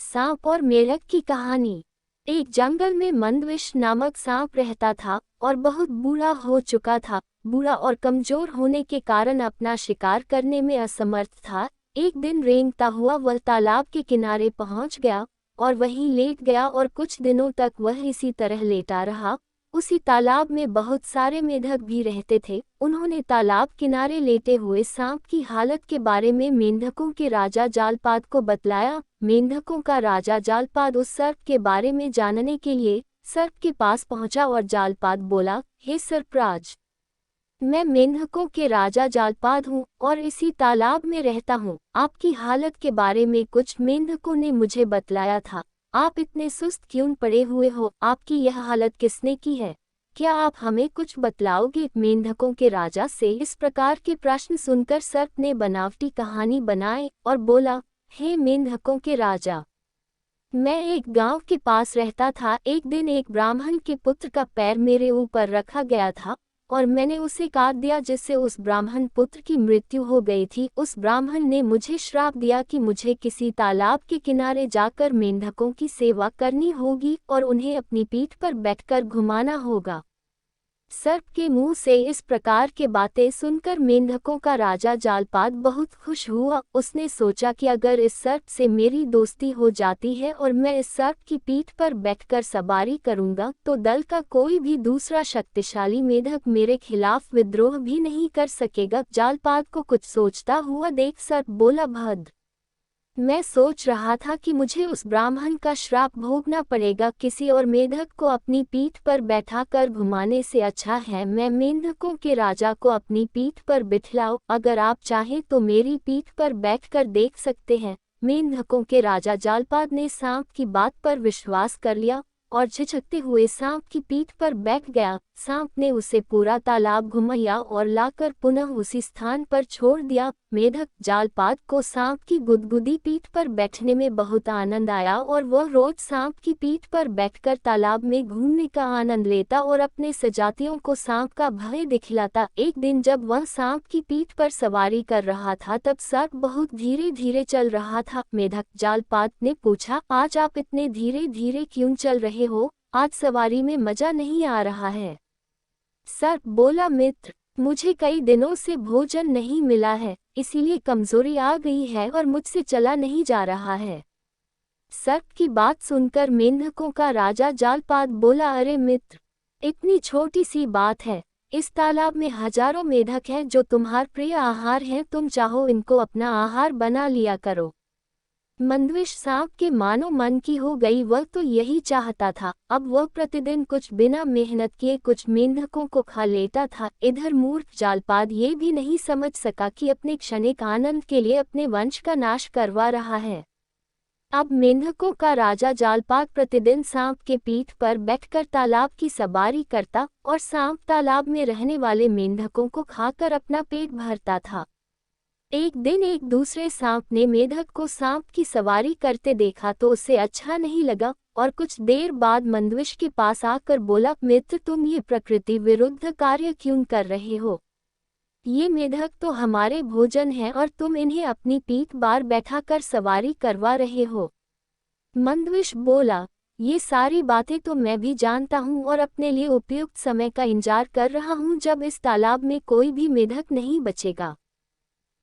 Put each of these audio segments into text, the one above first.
सांप और मेढक की कहानी। एक जंगल में मंदविष नामक सांप रहता था और बहुत बूढ़ा हो चुका था। बूढ़ा और कमजोर होने के कारण अपना शिकार करने में असमर्थ था। एक दिन रेंगता हुआ वह तालाब के किनारे पहुंच गया और वहीं लेट गया और कुछ दिनों तक वह इसी तरह लेटा रहा। उसी तालाब में बहुत सारे मेढक भी रहते थे। उन्होंने तालाब किनारे लेटे हुए सांप की हालत के बारे में मेंढकों के राजा जालपाद को बतलाया। मेंढकों का राजा जालपाद उस सर्प के बारे में जानने के लिए सर्प के पास पहुंचा और जालपाद बोला, हे सर्पराज, मैं मेंढकों के राजा जालपाद हूँ और इसी तालाब में रहता हूँ। आपकी हालत के बारे में कुछ मेंढकों ने मुझे बतलाया था। आप इतने सुस्त क्यों पड़े हुए हो? आपकी यह हालत किसने की है? क्या आप हमें कुछ बतलाओगे? मेंढकों के राजा से इस प्रकार के प्रश्न सुनकर सर्प ने बनावटी कहानी बनाई और बोला, हे मेंढकों के राजा, मैं एक गांव के पास रहता था। एक दिन एक ब्राह्मण के पुत्र का पैर मेरे ऊपर रखा गया था और मैंने उसे काट दिया, जिससे उस ब्राह्मण पुत्र की मृत्यु हो गई थी। उस ब्राह्मण ने मुझे श्राप दिया कि मुझे किसी तालाब के किनारे जाकर मेंढकों की सेवा करनी होगी और उन्हें अपनी पीठ पर बैठकर घुमाना होगा। सर्प के मुंह से इस प्रकार के बातें सुनकर मेंढकों का राजा जालपाद बहुत खुश हुआ। उसने सोचा कि अगर इस सर्प से मेरी दोस्ती हो जाती है और मैं इस सर्प की पीठ पर बैठकर सवारी करूंगा तो दल का कोई भी दूसरा शक्तिशाली मेढक मेरे खिलाफ विद्रोह भी नहीं कर सकेगा। जालपाद को कुछ सोचता हुआ देख सर्प बोला, भद्र, मैं सोच रहा था कि मुझे उस ब्राह्मण का श्राप भोगना पड़ेगा। किसी और मेढक को अपनी पीठ पर बैठाकर घुमाने से अच्छा है मैं मेंढकों के राजा को अपनी पीठ पर बिठलाऊं। अगर आप चाहें तो मेरी पीठ पर बैठकर देख सकते हैं। मेंढकों के राजा जालपाद ने सांप की बात पर विश्वास कर लिया और झिझकते हुए सांप की पीठ पर बैठ गया। सांप ने उसे पूरा तालाब घुमाया और लाकर पुनः उसी स्थान पर छोड़ दिया। मेढक जालपाद को सांप की गुदगुदी पीठ पर बैठने में बहुत आनंद आया और वह रोज सांप की पीठ पर बैठकर तालाब में घूमने का आनंद लेता और अपने सजातियों को सांप का भय दिखलाता। एक दिन जब वह सांप की पीठ पर सवारी कर रहा था तब सर्प बहुत धीरे धीरे चल रहा था। मेढक जालपाद ने पूछा, आज आप इतने धीरे धीरे क्यों चल रहे हो? आज सवारी में मजा नहीं आ रहा है। सर्प बोला, मित्र, मुझे कई दिनों से भोजन नहीं मिला है, इसीलिए कमजोरी आ गई है और मुझसे चला नहीं जा रहा है। सर्प की बात सुनकर मेंढकों का राजा जालपाद बोला, अरे मित्र, इतनी छोटी सी बात है। इस तालाब में हजारों मेढक हैं जो तुम्हारा प्रिय आहार हैं। तुम चाहो इनको अपना आहार बना लिया करो। मंदविष सांप के मानो मन की हो गई। वह तो यही चाहता था। अब वह प्रतिदिन कुछ बिना मेहनत किए कुछ मेंढकों को खा लेता था। इधर मूर्ख जालपाद ये भी नहीं समझ सका कि अपने क्षणिक आनंद के लिए अपने वंश का नाश करवा रहा है। अब मेंढकों का राजा जालपाद प्रतिदिन सांप के पीठ पर बैठकर तालाब की सवारी करता और सांप तालाब में रहने वाले मेंढकों को खाकर अपना पेट भरता था। एक दिन एक दूसरे सांप ने मेढक को सांप की सवारी करते देखा तो उसे अच्छा नहीं लगा और कुछ देर बाद मंदविष के पास आकर बोला, मित्र, तुम ये प्रकृति विरुद्ध कार्य क्यों कर रहे हो? ये मेढक तो हमारे भोजन हैं और तुम इन्हें अपनी पीठ पर बैठाकर सवारी करवा रहे हो। मंदविष बोला, ये सारी बातें तो मैं भी जानता हूँ और अपने लिए उपयुक्त समय का इंतजार कर रहा हूँ जब इस तालाब में कोई भी मेढक नहीं बचेगा।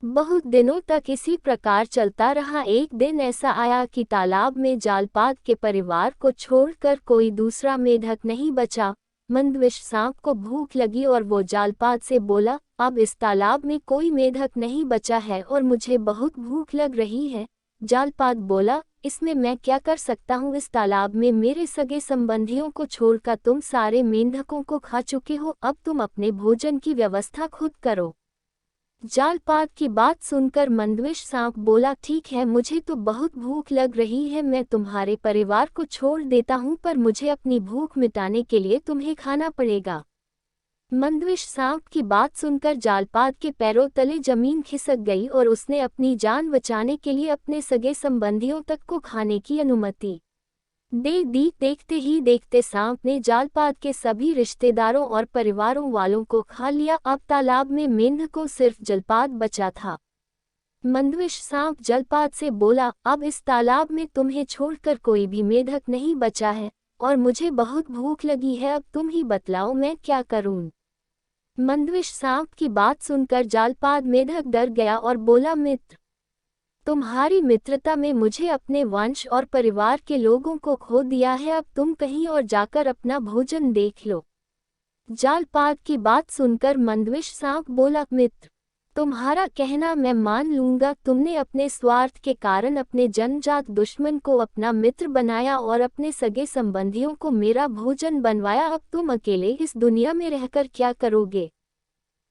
बहुत दिनों तक इसी प्रकार चलता रहा। एक दिन ऐसा आया कि तालाब में जालपाद के परिवार को छोड़कर कोई दूसरा मेढक नहीं बचा। मंदविष सांप को भूख लगी और वो जालपाद से बोला, अब इस तालाब में कोई मेढक नहीं बचा है और मुझे बहुत भूख लग रही है। जालपाद बोला, इसमें मैं क्या कर सकता हूँ? इस तालाब में मेरे सगे संबंधियों को छोड़कर तुम सारे मेंढकों को खा चुके हो। अब तुम अपने भोजन की व्यवस्था खुद करो। जालपाद की बात सुनकर मंदविष सांप बोला, ठीक है, मुझे तो बहुत भूख लग रही है, मैं तुम्हारे परिवार को छोड़ देता हूँ, पर मुझे अपनी भूख मिटाने के लिए तुम्हें खाना पड़ेगा। मंदविष सांप की बात सुनकर जालपाद के पैरों तले जमीन खिसक गई और उसने अपनी जान बचाने के लिए अपने सगे संबंधियों तक को खाने की अनुमति दे दी। देखते ही देखते सांप ने जालपाद के सभी रिश्तेदारों और परिवारों वालों को खा लिया। अब तालाब में मेंढकों सिर्फ जालपाद बचा था। मंदविश सांप जलपात से बोला, अब इस तालाब में तुम्हें छोड़कर कोई भी मेढक नहीं बचा है और मुझे बहुत भूख लगी है, अब तुम ही बतलाओ मैं क्या करूं। मंदविश सांप की बात सुनकर जालपाद मेढक डर गया और बोला, मित्र, तुम्हारी मित्रता में मुझे अपने वंश और परिवार के लोगों को खो दिया है, अब तुम कहीं और जाकर अपना भोजन देख लो। जालपाद की बात सुनकर मंदविश सांप बोला, मित्र, तुम्हारा कहना मैं मान लूंगा, तुमने अपने स्वार्थ के कारण अपने जन्मजात दुश्मन को अपना मित्र बनाया और अपने सगे संबंधियों को मेरा भोजन बनवाया, अब तुम अकेले इस दुनिया में रहकर क्या करोगे।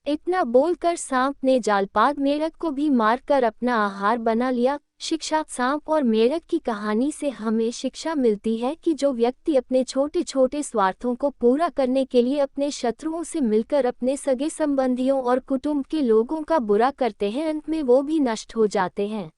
इतना बोलकर सांप ने जालपाद मेढक को भी मारकर अपना आहार बना लिया। शिक्षा, सांप और मेढक की कहानी से हमें शिक्षा मिलती है कि जो व्यक्ति अपने छोटे छोटे स्वार्थों को पूरा करने के लिए अपने शत्रुओं से मिलकर अपने सगे संबंधियों और कुटुंब के लोगों का बुरा करते हैं, अंत में वो भी नष्ट हो जाते हैं।